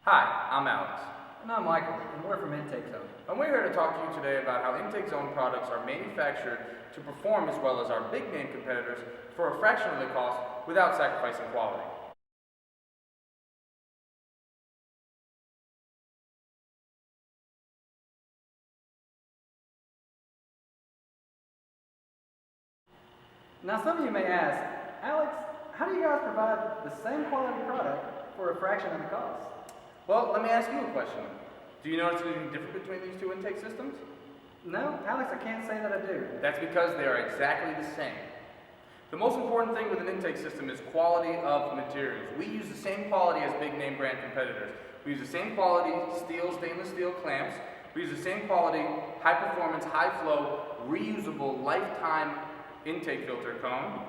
Hi, I'm Alex, And I'm Michael, and we're from Intake Zone. and we're here to talk to you today about how Intake Zone products are manufactured to perform as well as our big name competitors for a fraction of the cost without sacrificing quality. Now, some of you may ask, Alex, how do you guys provide the same quality product for a fraction of the cost? Well, let me ask you a question. Do you notice anything different between these two intake systems? No, Alex, I can't say that I do. That's because they are exactly the same. The most important thing with an intake system is quality of materials. We use the same quality as big name brand competitors. We use the same quality stainless steel clamps. We use the same quality, high performance, high flow, reusable, lifetime intake filter cone.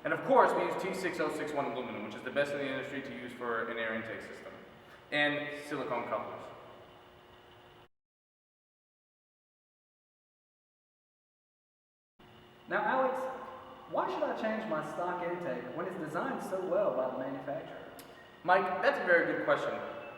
And of course, we use T6061 aluminum, which is the best in the industry to use for an air intake system, and silicone couplers. Now, Alex, why should I change my stock intake when it's designed so well by the manufacturer? Mike, that's a very good question.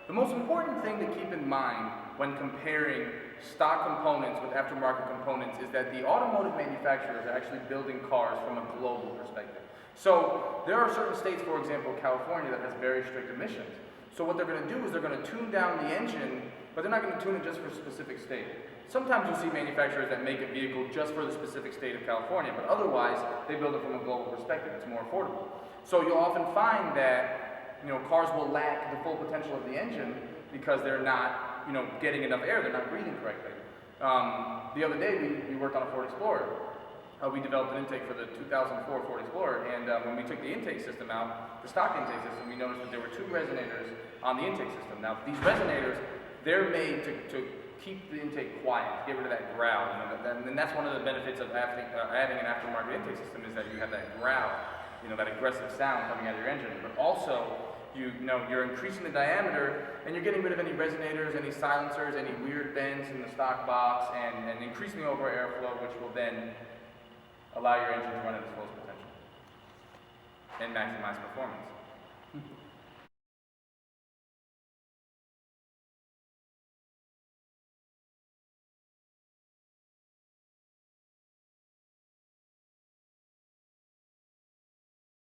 The most important thing to keep in mind when comparing stock components with aftermarket components is that the automotive manufacturers are actually building cars from a global perspective. So there are certain states, for example, California, that has very strict emissions. So what they're going to do is they're going to tune down the engine, but they're not going to tune it just for a specific state. Sometimes you'll see manufacturers that make a vehicle just for the specific state of California, but otherwise they build it from a global perspective. It's more affordable. So you'll often find that cars will lack the full potential of the engine because they're not getting enough air. They're not breathing correctly. The other day we worked on a Ford Explorer. We developed an intake for the 2004 Ford Explorer, and when we took the intake system out, the stock intake system, we noticed that there were two resonators on the intake system. Now, these resonators, they're made to keep the intake quiet, get rid of that growl. And that's one of the benefits of adding an aftermarket intake system is that you have that growl, that aggressive sound coming out of your engine. But also, you're increasing the diameter, and you're getting rid of any resonators, any silencers, any weird vents in the stock box, and increasing the overall airflow, which will then allow your engine to run at its fullest potential and maximize performance.